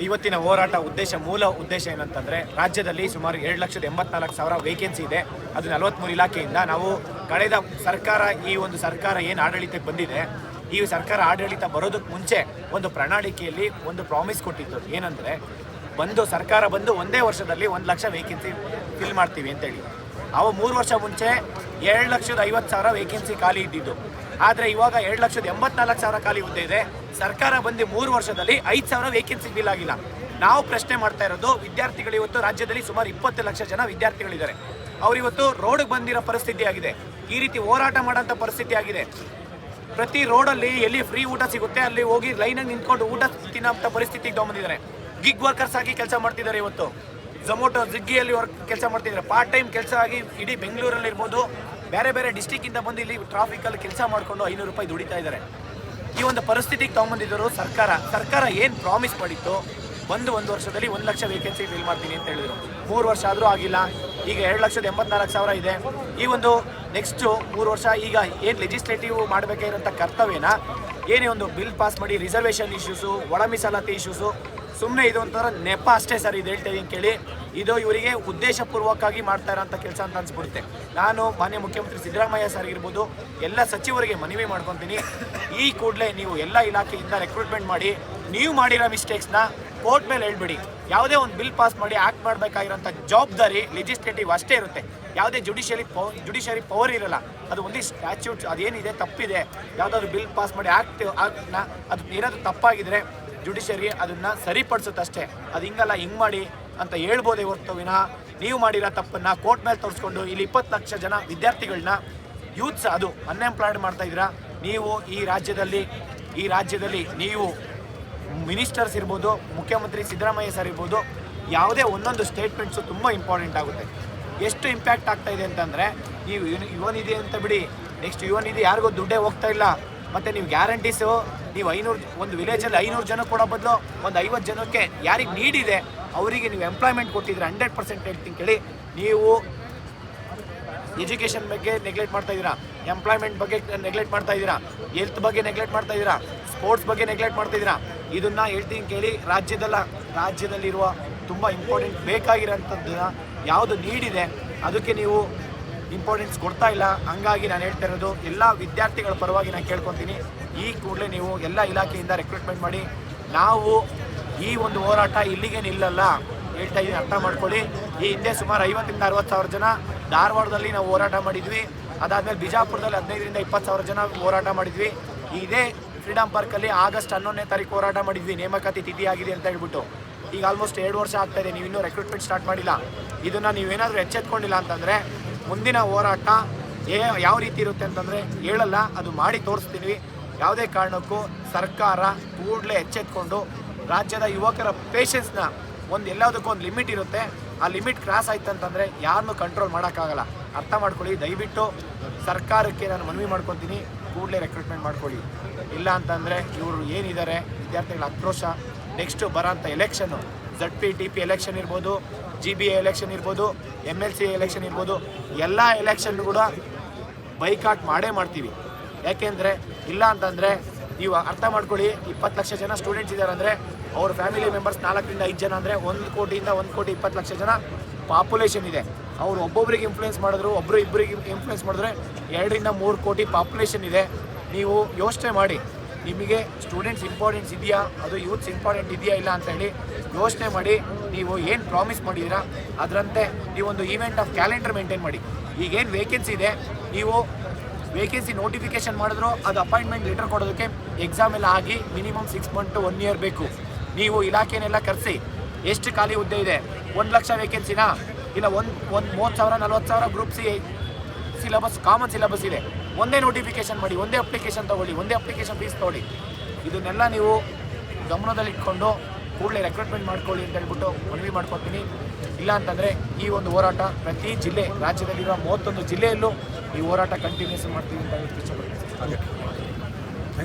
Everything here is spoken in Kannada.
ಇವತ್ತಿನ ಹೋರಾಟ ಮೂಲ ಉದ್ದೇಶ ಏನಂತಂದರೆ, ರಾಜ್ಯದಲ್ಲಿ ಸುಮಾರು 2,84,000 ವೇಕೆನ್ಸಿ ಇದೆ. ಅದು 43 ಇಲಾಖೆಯಿಂದ. ನಾವು ಕಳೆದ ಸರ್ಕಾರ, ಈ ಒಂದು ಸರ್ಕಾರ ಏನು ಆಡಳಿತಕ್ಕೆ ಬಂದಿದೆ, ಈ ಸರ್ಕಾರ ಆಡಳಿತ ಬರೋದಕ್ಕೆ ಮುಂಚೆ ಒಂದು ಪ್ರಣಾಳಿಕೆಯಲ್ಲಿ ಒಂದು ಪ್ರಾಮಿಸ್ ಕೊಟ್ಟಿತ್ತು. ಏನಂದರೆ, ಸರ್ಕಾರ ಬಂದು ಒಂದೇ ವರ್ಷದಲ್ಲಿ 1 ಲಕ್ಷ ವೇಕೆನ್ಸಿ ಫಿಲ್ ಮಾಡ್ತೀವಿ ಅಂತೇಳಿ. ಅವು 3 ವರ್ಷ ಮುಂಚೆ 7,50,000 ವೇಕೆನ್ಸಿ ಖಾಲಿ ಇದ್ದಿದ್ದು. ಆದರೆ ಇವಾಗ 2,84,000 ಖಾಲಿ ಹುದ್ದೆ ಇದೆ. ಸರ್ಕಾರ ಬಂದು 3 ವರ್ಷದಲ್ಲಿ 5,000 ವೇಕೆನ್ಸಿ ಫಿಲ್ ಆಗಿಲ್ಲ. ನಾವು ಪ್ರಶ್ನೆ ಮಾಡ್ತಾ ಇರೋದು, ವಿದ್ಯಾರ್ಥಿಗಳು ಇವತ್ತು ರಾಜ್ಯದಲ್ಲಿ ಸುಮಾರು 20 ಲಕ್ಷ ಜನ ವಿದ್ಯಾರ್ಥಿಗಳಿದ್ದಾರೆ. ಅವರಿವತ್ತು ರೋಡ್ಗೆ ಬಂದಿರೋ ಪರಿಸ್ಥಿತಿ ಆಗಿದೆ. ಈ ರೀತಿ ಹೋರಾಟ ಮಾಡೋಂಥ ಪರಿಸ್ಥಿತಿ ಆಗಿದೆ. ಪ್ರತಿ ರೋಡಲ್ಲಿ ಎಲ್ಲಿ ಫ್ರೀ ಊಟ ಸಿಗುತ್ತೆ ಅಲ್ಲಿ ಹೋಗಿ ಲೈನಾಗಿ ನಿಂತ್ಕೊಂಡು ಊಟ ತಿನ್ನೋಂಥ ಪರಿಸ್ಥಿತಿಗೆ ತಗೊಂಡಿದ್ದಾರೆ. ಗಿಗ್ ವರ್ಕರ್ಸ್ ಆಗಿ ಕೆಲಸ ಮಾಡ್ತಿದ್ದಾರೆ. ಇವತ್ತು ಝೊಮೊಟೊ, ಸ್ವಿಗ್ಗಿಯಲ್ಲಿ ಕೆಲಸ ಮಾಡ್ತಿದ್ದಾರೆ. ಪಾರ್ಟ್ ಟೈಮ್ ಕೆಲಸ ಆಗಿ ಇಡೀ ಬೆಂಗಳೂರಲ್ಲಿ ಇರ್ಬೋದು, ಬೇರೆ ಬೇರೆ ಡಿಸ್ಟಿಕ್ಕಿಂದ ಬಂದು ಇಲ್ಲಿ ಟ್ರಾಫಿಕಲ್ಲಿ ಕೆಲಸ ಮಾಡಿಕೊಂಡು 500 ರೂಪಾಯಿ ದುಡಿತಾ ಇದ್ದಾರೆ. ಈ ಒಂದು ಪರಿಸ್ಥಿತಿಗೆ ತಗೊಂಬಂದಿದ್ದರು ಸರ್ಕಾರ ಏನು ಪ್ರಾಮಿಸ್ ಮಾಡಿತ್ತು, 1 ವರ್ಷದಲ್ಲಿ 1 ಲಕ್ಷ ವೇಕೆನ್ಸಿ ಫಿಲ್ ಮಾಡ್ತೀನಿ ಅಂತ ಹೇಳಿದರು. 3 ವರ್ಷ ಆದರೂ ಆಗಿಲ್ಲ. ಈಗ 2,84,000 ಇದೆ. ಈ ಒಂದು ನೆಕ್ಸ್ಟು 3 ವರ್ಷ ಈಗ ಏನು ಲೆಜಿಸ್ಲೇಟಿವ್ ಮಾಡಬೇಕಾಗಿರೋಂಥ ಕರ್ತವ್ಯನ ಏನೇ ಒಂದು ಬಿಲ್ ಪಾಸ್ ಮಾಡಿ, ರಿಸರ್ವೇಷನ್ ಇಶ್ಯೂಸು, ಒಳ ಮೀಸಲಾತಿ ಇಶ್ಯೂಸು, ಸುಮ್ಮನೆ ಇದು ಒಂಥರ ನೆಪ ಅಷ್ಟೇ ಸರ್. ಇದು ಹೇಳ್ತಾ ಇದೀನಿ ಕೇಳಿ, ಇದು ಇವರಿಗೆ ಉದ್ದೇಶಪೂರ್ವಕವಾಗಿ ಮಾಡ್ತಾ ಇರೋಂಥ ಕೆಲಸ ಅಂತ ಅನ್ಸ್ಬಿಡುತ್ತೆ. ನಾನು ಮಾನ್ಯ ಮುಖ್ಯಮಂತ್ರಿ ಸಿದ್ದರಾಮಯ್ಯ ಸರ್ ಇರ್ಬೋದು, ಎಲ್ಲ ಸಚಿವರಿಗೆ ಮನವಿ ಮಾಡ್ಕೊತೀನಿ, ಈ ಕೂಡಲೇ ನೀವು ಎಲ್ಲ ಇಲಾಖೆಯಿಂದ ರೆಕ್ರೂಟ್ಮೆಂಟ್ ಮಾಡಿ, ನೀವು ಮಾಡಿರೋ ಮಿಸ್ಟೇಕ್ಸ್ನ ಕೋರ್ಟ್ ಮೇಲೆ ಹೇಳ್ಬಿಡಿ. ಯಾವುದೇ ಒಂದು ಬಿಲ್ ಪಾಸ್ ಮಾಡಿ ಆ್ಯಕ್ಟ್ ಮಾಡಬೇಕಾಗಿರೋಂಥ ಜವಾಬ್ದಾರಿ ಲೆಜಿಸ್ಲೇಟಿವ್ ಅಷ್ಟೇ ಇರುತ್ತೆ. ಯಾವುದೇ ಜುಡಿಷಿಯರಿ ಪವರ್ ಇರಲ್ಲ. ಅದು ಒಂದು ಸ್ಟ್ಯಾಚ್ಯೂಟ್ ಅದೇನಿದೆ ತಪ್ಪಿದೆ, ಯಾವುದಾದ್ರು ಬಿಲ್ ಪಾಸ್ ಮಾಡಿ ಆ್ಯಕ್ಟ್ನ ಅದು ಏನಾದರೂ ತಪ್ಪಾಗಿದ್ರೆ ಜುಡಿಷಿಯರಿ ಅದನ್ನು ಸರಿಪಡಿಸುತ್ತಷ್ಟೇ. ಅದು ಹಿಂಗಲ್ಲ, ಹಿಂಗೆ ಮಾಡಿ ಅಂತ ಹೇಳ್ಬೋದೇ ಹೊರತು ವಿನಃ ನೀವು ಮಾಡಿರೋ ತಪ್ಪನ್ನು ಕೋರ್ಟ್ ಮೇಲೆ ತೋರಿಸ್ಕೊಂಡು ಇಲ್ಲಿ 20 ಲಕ್ಷ ಜನ ವಿದ್ಯಾರ್ಥಿಗಳನ್ನ, ಯೂತ್ಸ್ ಅದು ಅನ್ಎಂಪ್ಲಾಯ್ಡ್ ಮಾಡ್ತಾ ಇದ್ದೀರಾ. ನೀವು ಈ ರಾಜ್ಯದಲ್ಲಿ ನೀವು ಮಿನಿಸ್ಟರ್ಸ್ ಇರ್ಬೋದು, ಮುಖ್ಯಮಂತ್ರಿ ಸಿದ್ದರಾಮಯ್ಯ ಸರ್ ಇರ್ಬೋದು, ಯಾವುದೇ ಒಂದೊಂದು ಸ್ಟೇಟ್ಮೆಂಟ್ಸು ತುಂಬ ಇಂಪಾರ್ಟೆಂಟ್ ಆಗುತ್ತೆ. ಎಷ್ಟು ಇಂಪ್ಯಾಕ್ಟ್ ಆಗ್ತಾ ಇದೆ ಅಂತಂದರೆ, ನೀವು ಯುವ ನಿಧಿ ಅಂತ ಬಿಡಿ, ನೆಕ್ಸ್ಟ್ ಯುವ ನಿಧಿ ಯಾರಿಗೂ ದುಡ್ಡೇ ಹೋಗ್ತಾ ಇಲ್ಲ. ಮತ್ತು ನೀವು ಗ್ಯಾರಂಟೀಸು, ನೀವು 500 ಒಂದು ವಿಲೇಜಲ್ಲಿ 500 ಜನ ಕೊಡೋ ಬದಲು ಒಂದು 50 ಜನಕ್ಕೆ ಯಾರಿಗೆ ನೀಡಿದೆ ಅವರಿಗೆ ನೀವು ಎಂಪ್ಲಾಯ್ಮೆಂಟ್ ಕೊಟ್ಟಿದ್ರೆ 100% ಹೇಳ್ತೀನಿ ಕೇಳಿ. ನೀವು ಎಜುಕೇಷನ್ ಬಗ್ಗೆ ನೆಗ್ಲೆಕ್ಟ್ ಮಾಡ್ತಾ ಇದ್ದೀರಾ, ಎಂಪ್ಲಾಯ್ಮೆಂಟ್ ಬಗ್ಗೆ ನೆಗ್ಲೆಕ್ಟ್ ಮಾಡ್ತಾ ಇದ್ದೀರಾ, ಹೆಲ್ತ್ ಬಗ್ಗೆ ನೆಗ್ಲೆಕ್ಟ್ ಮಾಡ್ತಾ ಇದ್ದೀರಾ, ಸ್ಪೋರ್ಟ್ಸ್ ಬಗ್ಗೆ ನೆಗ್ಲೆಕ್ಟ್ ಮಾಡ್ತಾ ಇದ್ದೀರಾ. ಇದನ್ನು ಹೇಳ್ತೀನಿ ಕೇಳಿ, ರಾಜ್ಯದಲ್ಲಿರುವ ತುಂಬ ಇಂಪಾರ್ಟೆಂಟ್ ಬೇಕಾಗಿರೋಂಥದ್ದನ್ನ ಯಾವುದು ನೀಡಿದೆ ಅದಕ್ಕೆ ನೀವು ಇಂಪಾರ್ಟೆನ್ಸ್ ಕೊಡ್ತಾ ಇಲ್ಲ. ಹಂಗಾಗಿ ನಾನು ಹೇಳ್ತಾ ಇರೋದು, ಎಲ್ಲ ವಿದ್ಯಾರ್ಥಿಗಳ ಪರವಾಗಿ ನಾನು ಕೇಳ್ಕೊತೀನಿ, ಈ ಕೂಡಲೇ ನೀವು ಎಲ್ಲ ಇಲಾಖೆಯಿಂದ ರೆಕ್ರೂಟ್ಮೆಂಟ್ ಮಾಡಿ. ನಾವು ಈ ಒಂದು ಹೋರಾಟ ಇಲ್ಲಿಗೆ ನಿಲ್ಲಲ್ಲ, ಹೇಳ್ತಾ ಇದ್ದೀನಿ, ಅರ್ಥ ಮಾಡ್ಕೊಳ್ಳಿ. ಈ ಹಿಂದೆ ಸುಮಾರು 50,000-60,000 ಜನ ಧಾರವಾಡದಲ್ಲಿ ನಾವು ಹೋರಾಟ ಮಾಡಿದ್ವಿ. ಅದಾದಮೇಲೆ ಬಿಜಾಪುರದಲ್ಲಿ 15,000-20,000 ಜನ ಹೋರಾಟ ಮಾಡಿದ್ವಿ. ಇದೇ ಫ್ರೀಡಮ್ ಪಾರ್ಕಲ್ಲಿ ಆಗಸ್ಟ್ 11ನೇ ತಾರೀಕು ಹೋರಾಟ ಮಾಡಿದ್ವಿ, ನೇಮಕಾತಿ ತಿಥಿ ಆಗಿದೆ ಅಂತ ಹೇಳ್ಬಿಟ್ಟು. ಈಗ ಆಲ್ಮೋಸ್ಟ್ 2 ವರ್ಷ ಆಗ್ತಾಯಿದೆ, ನೀವು ಇನ್ನೂ ರೆಕ್ರೂಟ್ಮೆಂಟ್ ಸ್ಟಾರ್ಟ್ ಮಾಡಿಲ್ಲ. ಇದನ್ನು ನೀವೇನಾದರೂ ಎಚ್ಚೆತ್ಕೊಂಡಿಲ್ಲ ಅಂತಂದರೆ ಮುಂದಿನ ಹೋರಾಟ ಯಾವ ರೀತಿ ಇರುತ್ತೆ ಅಂತಂದರೆ ಹೇಳಲ್ಲ, ಅದು ಮಾಡಿ ತೋರಿಸ್ತೀವಿ. ಯಾವುದೇ ಕಾರಣಕ್ಕೂ ಸರ್ಕಾರ ಕೂಡಲೇ ಎಚ್ಚೆತ್ಕೊಂಡು ರಾಜ್ಯದ ಯುವಕರ ಪೇಷನ್ಸ್ನ ಎಲ್ಲದಕ್ಕೂ ಒಂದು ಲಿಮಿಟ್ ಇರುತ್ತೆ. ಆ ಲಿಮಿಟ್ ಕ್ರಾಸ್ ಆಯ್ತು ಅಂತಂದರೆ ಯಾರನ್ನೂ ಕಂಟ್ರೋಲ್ ಮಾಡೋಕ್ಕಾಗಲ್ಲ. ಅರ್ಥ ಮಾಡ್ಕೊಳ್ಳಿ. ದಯವಿಟ್ಟು ಸರ್ಕಾರಕ್ಕೆ ನಾನು ಮನವಿ ಮಾಡ್ಕೊತೀನಿ, ಕೂಡಲೇ ರೆಕ್ರೂಟ್ಮೆಂಟ್ ಮಾಡ್ಕೊಳ್ಳಿ. ಇಲ್ಲ ಅಂತಂದರೆ ಇವರು ಏನಿದ್ದಾರೆ ವಿದ್ಯಾರ್ಥಿಗಳ ಆಕ್ರೋಶ, ನೆಕ್ಸ್ಟು ಬರೋಂಥ ಎಲೆಕ್ಷನ್ನು, ZP-TP ಎಲೆಕ್ಷನ್ ಇರ್ಬೋದು, GBA ಎಲೆಕ್ಷನ್ ಇರ್ಬೋದು, MLC ಎಲೆಕ್ಷನ್ ಇರ್ಬೋದು, ಎಲ್ಲ ಎಲೆಕ್ಷನ್ ಕೂಡ ಬೈಕಾಟ್ ಮಾಡ್ತೀವಿ. ಯಾಕೆಂದರೆ ಇಲ್ಲ ಅಂತಂದರೆ ನೀವು ಅರ್ಥ ಮಾಡ್ಕೊಳ್ಳಿ, 20 ಲಕ್ಷ ಜನ ಸ್ಟೂಡೆಂಟ್ಸ್ ಇದ್ದಾರೆ ಅಂದರೆ ಅವ್ರ ಫ್ಯಾಮಿಲಿ ಮೆಂಬರ್ಸ್ 4-5 ಜನ ಅಂದರೆ 1 ಕೋಟಿಯಿಂದ 1,20,00,000 ಜನ ಪಾಪ್ಯುಲೇಷನ್ ಇದೆ. ಅವರು ಒಬ್ಬೊಬ್ಬರಿಗೆ ಇನ್ಫ್ಲುಯೆನ್ಸ್ ಮಾಡಿದ್ರು, ಇಬ್ಬರಿಗೆ ಇನ್ಫ್ಲುಯೆನ್ಸ್ ಮಾಡಿದ್ರೆ 2-3 ಕೋಟಿ ಪಾಪ್ಯುಲೇಷನ್ ಇದೆ. ನೀವು ಯೋಚನೆ ಮಾಡಿ, ನಿಮಗೆ ಸ್ಟೂಡೆಂಟ್ಸ್ ಇಂಪಾರ್ಟೆನ್ಸ್ ಇದೆಯಾ, ಅದು ಯೂತ್ಸ್ ಇಂಪಾರ್ಟೆಂಟ್ ಇದೆಯಾ ಇಲ್ಲ ಅಂತೇಳಿ ಯೋಚನೆ ಮಾಡಿ. ನೀವು ಏನು ಪ್ರಾಮಿಸ್ ಮಾಡಿದ್ದೀರಾ ಅದರಂತೆ ನೀವೊಂದು ಈವೆಂಟ್ ಆಫ್ ಕ್ಯಾಲೆಂಡರ್ ಮೇಂಟೈನ್ ಮಾಡಿ. ಈಗೇನು ವೇಕೆನ್ಸಿ ಇದೆ, ನೀವು ವೇಕೆನ್ಸಿ ನೋಟಿಫಿಕೇಷನ್ ಮಾಡಿದ್ರು ಅದು ಅಪಾಯಿಂಟ್ಮೆಂಟ್ ಲೆಟರ್ ಕೊಡೋದಕ್ಕೆ ಎಕ್ಸಾಮ್ ಎಲ್ಲ ಆಗಿ ಮಿನಿಮಮ್ 6 months to 1 year ಬೇಕು. ನೀವು ಇಲಾಖೆನೆಲ್ಲ ಕರೆಸಿ, ಎಷ್ಟು ಖಾಲಿ ಹುದ್ದೆ ಇದೆ, 1 ಲಕ್ಷ ವೇಕೆನ್ಸಿನಾ, ಇಲ್ಲ 30,000-40,000 group C syllabus, common syllabus ಇದೆ, ಒಂದೇ ನೋಟಿಫಿಕೇಷನ್ ಮಾಡಿ, ಒಂದೇ ಅಪ್ಲಿಕೇಶನ್ ತೊಗೊಳ್ಳಿ, ಒಂದೇ ಅಪ್ಲಿಕೇಶನ್ ಫೀಸ್ ತೊಗೊಳ್ಳಿ. ಇದನ್ನೆಲ್ಲ ನೀವು ಗಮನದಲ್ಲಿಟ್ಕೊಂಡು ಕೂಡಲೇ ರೆಕ್ರೂಟ್ಮೆಂಟ್ ಮಾಡ್ಕೊಳ್ಳಿ ಅಂತ ಹೇಳ್ಬಿಟ್ಟು ಮನವಿ ಮಾಡ್ಕೊತೀನಿ. ಇಲ್ಲ ಅಂತಂದರೆ ಈ ಒಂದು ಹೋರಾಟ ಪ್ರತಿ ಜಿಲ್ಲೆ, ರಾಜ್ಯದಲ್ಲಿರೋ 31 ಜಿಲ್ಲೆಯಲ್ಲೂ ಈ ಹೋರಾಟ ಕಂಟಿನ್ಯೂಸ್ ಮಾಡ್ತೀವಿ ಅಂತ ಇಷ್ಟಪಡ್ತೀನಿ.